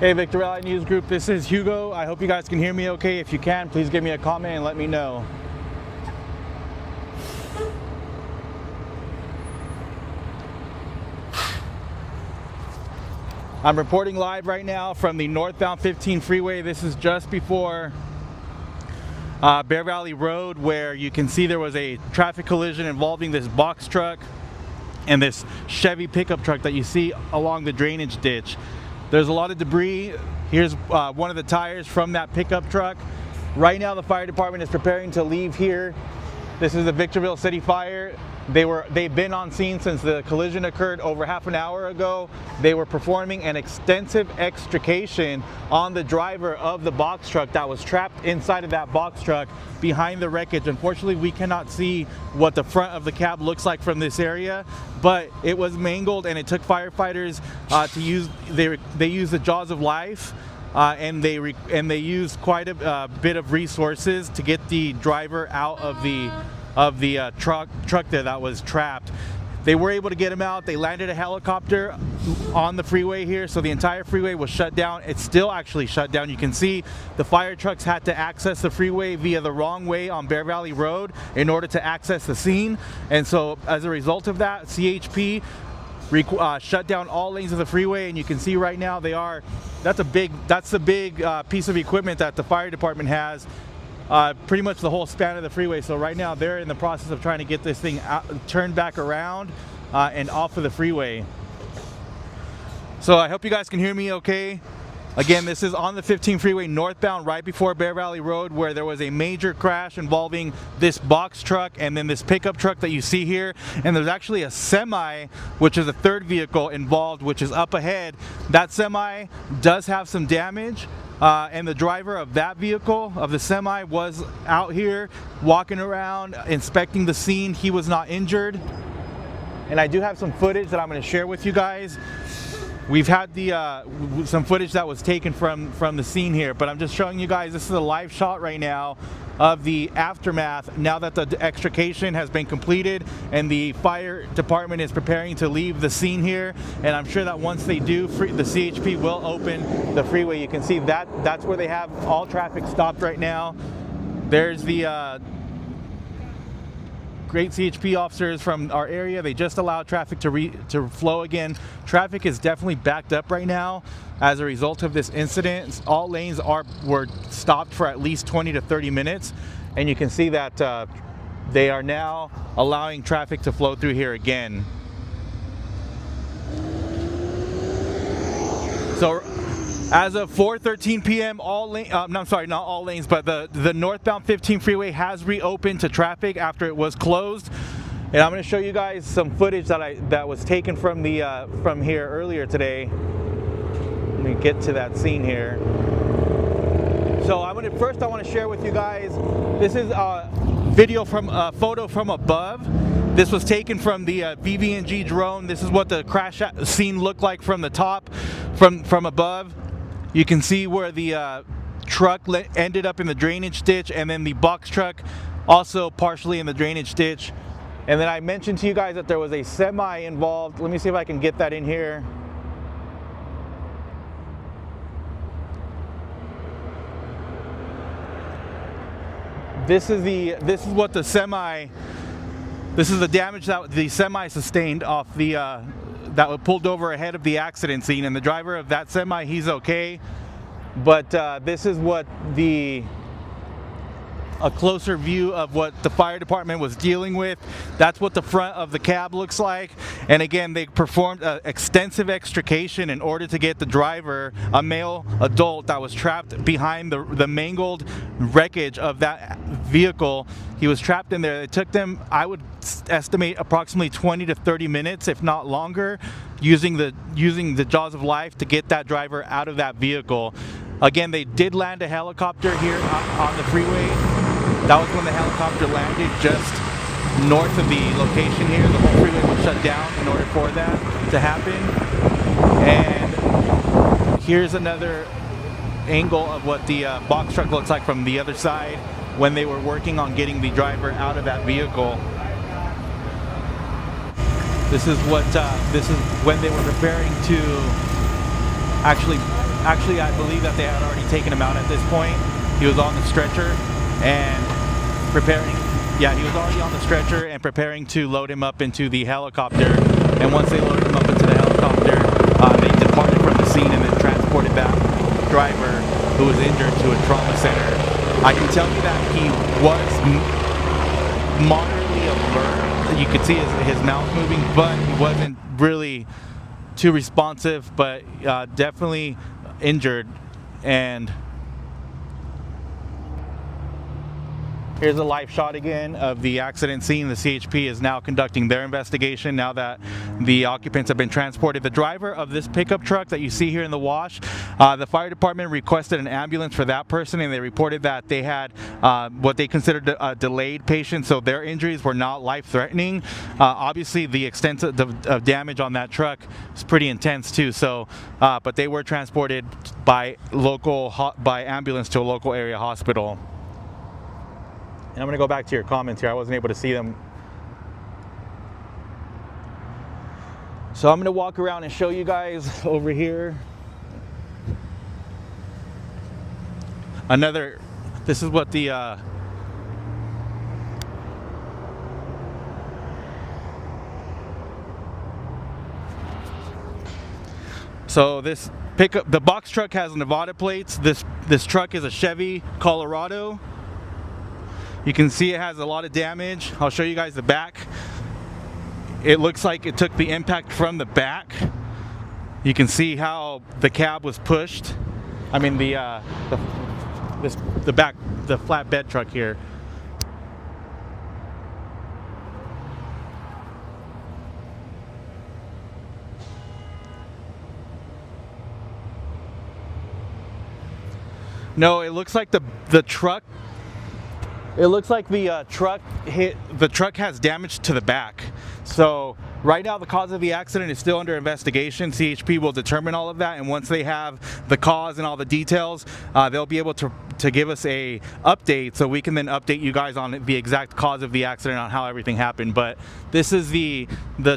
Hey Victorville News Group, this is Hugo. I hope you guys can hear me okay. If you can, please give me a comment and let me know. I'm reporting live right now from the northbound 15 freeway. This is just before Bear Valley Road, where you can see there was a traffic collision involving this box truck and this Chevy pickup truck that you see along the drainage ditch. There's a lot of debris. Here's one of the tires from that pickup truck. Right now the fire department is preparing to leave here. This is the Victorville City Fire. They've been on scene since the collision occurred over half an hour ago. They were performing an extensive extrication on the driver of the box truck that was trapped inside of that box truck behind the wreckage. Unfortunately, we cannot see what the front of the cab looks like from this area, but it was mangled, and it took firefighters to use. They used the jaws of life. And they used quite a bit of resources to get the driver out of the truck there that was trapped. They were able to get him out. They landed a helicopter on the freeway here, so the entire freeway was shut down. It's still actually shut down. You can see the fire trucks had to access the freeway via the wrong way on Bear Valley Road in order to access the scene, and so as a result of that, CHP shut down all lanes of the freeway, and you can see right now that's the big piece of equipment that the fire department has, pretty much the whole span of the freeway. So right now they're in the process of trying to get this thing turned back around and off of the freeway. So I hope you guys can hear me okay. Again, this is on the 15 freeway northbound, right before Bear Valley Road, where there was a major crash involving this box truck and then this pickup truck that you see here. And there's actually a semi, which is a third vehicle involved, which is up ahead. That semi does have some damage. And the driver of that vehicle, of the semi, was out here walking around inspecting the scene. He was not injured. And I do have some footage that I'm going to share with you guys. We've had some footage that was taken from the scene here, but I'm just showing you guys, this is a live shot right now of the aftermath now that the extrication has been completed and the fire department is preparing to leave the scene here. And I'm sure that once they do, the CHP will open the freeway. You can see that's where they have all traffic stopped right now. There's the great CHP officers from our area. They just allowed traffic to flow again. Traffic is definitely backed up right now as a result of this incident. All lanes were stopped for at least 20 to 30 minutes, and you can see that they are now allowing traffic to flow through here again. So as of 4:13 p.m., not all lanes, but the northbound 15 freeway has reopened to traffic after it was closed. And I'm going to show you guys some footage that was taken from here earlier today. Let me get to that scene here. So I want to share with you guys. This is a photo from above. This was taken from the VVNG drone. This is what the crash scene looked like from the top, from above. You can see where the truck ended up in the drainage ditch, and then the box truck also partially in the drainage ditch. And then I mentioned to you guys that there was a semi involved. Let me see if I can get that in here. This is the damage that the semi sustained off that was pulled over ahead of the accident scene, and the driver of that semi, he's okay. But this is what a closer view of what the fire department was dealing with. That's what the front of the cab looks like. And again, they performed extensive extrication in order to get the driver, a male adult that was trapped behind the mangled wreckage of that vehicle. He was trapped in there. It took them, I would estimate, approximately 20 to 30 minutes, if not longer, using the jaws of life to get that driver out of that vehicle. Again, they did land a helicopter here on the freeway. That was when the helicopter landed just north of the location here. The whole freeway was shut down in order for that to happen. And here's another angle of what the box truck looks like from the other side when they were working on getting the driver out of that vehicle. This is when they were preparing to actually Actually, I believe that they had already taken him out at this point. He was on the stretcher and preparing. Yeah, he was already on the stretcher and preparing to load him up into the helicopter. And once they loaded him up into the helicopter, they departed from the scene and then transported that driver who was injured to a trauma center. I can tell you that he was moderately alert. You could see his mouth moving, but he wasn't really too responsive, but definitely injured. And here's a live shot again of the accident scene. The CHP is now conducting their investigation now that the occupants have been transported. The driver of this pickup truck that you see here in the wash, the fire department requested an ambulance for that person, and they reported that they had what they considered a delayed patient, so their injuries were not life-threatening. Obviously, the extent of damage on that truck is pretty intense too. So, but they were transported by ambulance to a local area hospital. And I'm going to go back to your comments here. I wasn't able to see them. So I'm going to walk around and show you guys over here. This is what the so this pickup, the box truck has Nevada plates. This truck is a Chevy Colorado. You can see it has a lot of damage. I'll show you guys the back. It looks like it took the impact from the back. You can see how the cab was pushed. I mean the flatbed truck here. No, it looks like the truck. It looks like the truck has damage to the back. So right now the cause of the accident is still under investigation. CHP will determine all of that, and once they have the cause and all the details, they'll be able to give us a update, so we can then update you guys on the exact cause of the accident, on how everything happened. But this is the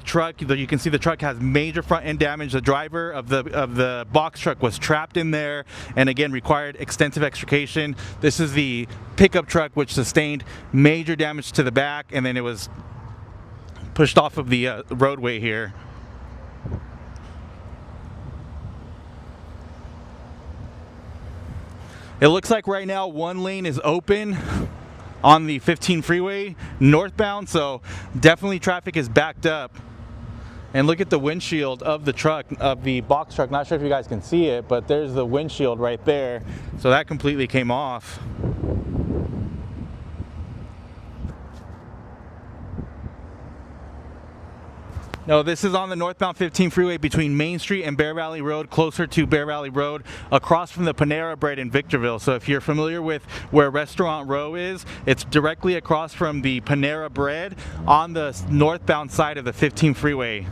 truck. You can see the truck has major front end damage. The driver of the box truck was trapped in there, and again required extensive extrication. This is the pickup truck, which sustained major damage to the back, and then it was pushed off of the roadway here. It looks like right now one lane is open on the 15 freeway northbound, so definitely traffic is backed up. And look at the windshield of the truck, of the box truck. Not sure if you guys can see it, but there's the windshield right there. So that completely came off. No, this is on the northbound 15 freeway between Main Street and Bear Valley Road, closer to Bear Valley Road, across from the Panera Bread in Victorville. So if you're familiar with where Restaurant Row is, it's directly across from the Panera Bread on the northbound side of the 15 freeway.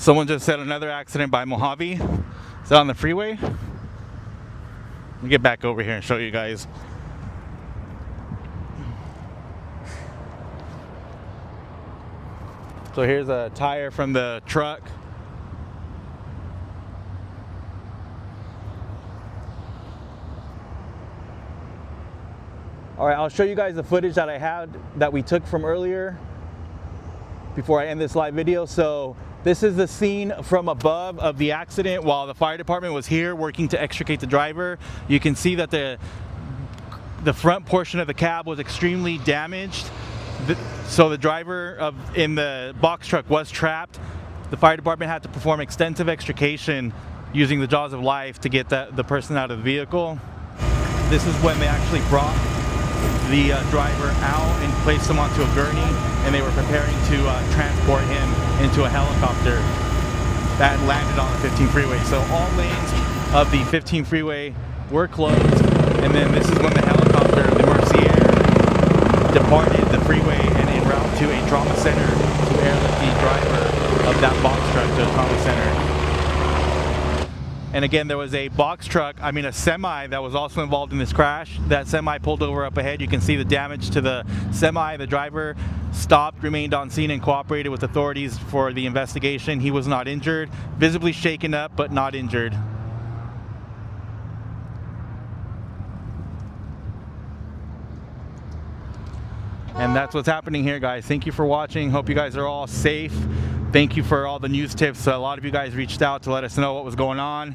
Someone just said another accident by Mojave. Is that on the freeway? Let me get back over here and show you guys. So here's a tire from the truck. All right, I'll show you guys the footage that I had that we took from earlier before I end this live video. So this is the scene from above of the accident while the fire department was here working to extricate the driver. You can see that the front portion of the cab was extremely damaged. So the driver in the box truck was trapped. The fire department had to perform extensive extrication using the jaws of life to get the person out of the vehicle. This is when they actually brought the driver out and placed him onto a gurney, and they were preparing to transport him into a helicopter that landed on the 15 freeway. So all lanes of the 15 freeway were closed, and then this is when the helicopter, the Mercier, departed the freeway and en route to a trauma center to airlift the driver of that box truck to a trauma center. And again, there was a a semi that was also involved in this crash. That semi pulled over up ahead. You can see the damage to the semi. The driver stopped, remained on scene, and cooperated with authorities for the investigation. He was not injured, visibly shaken up, but not injured. And that's what's happening here, guys. Thank you for watching. Hope you guys are all safe. Thank you for all the news tips. A lot of you guys reached out to let us know what was going on.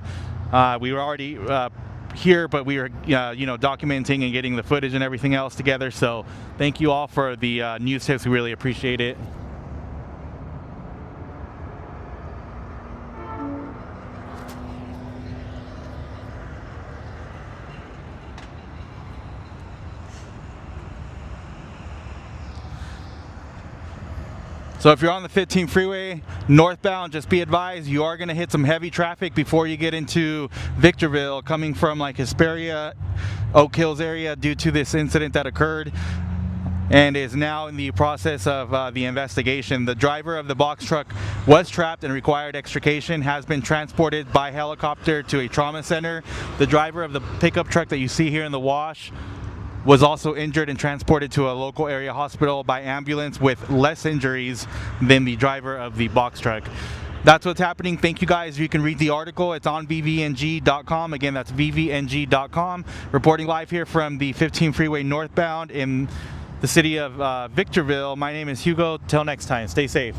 We were already here, but we were documenting and getting the footage and everything else together. So thank you all for the news tips. We really appreciate it. So if you're on the 15 freeway northbound, just be advised you are going to hit some heavy traffic before you get into Victorville, coming from like Hesperia, Oak Hills area, due to this incident that occurred and is now in the process of the investigation. The driver of the box truck was trapped and required extrication, has been transported by helicopter to a trauma center. The driver of the pickup truck that you see here in the wash was also injured and transported to a local area hospital by ambulance with less injuries than the driver of the box truck. That's what's happening. Thank you guys. You can read the article. It's on VVNG.com. Again, that's VVNG.com. Reporting live here from the 15 freeway northbound in the city of Victorville. My name is Hugo. Till next time, stay safe.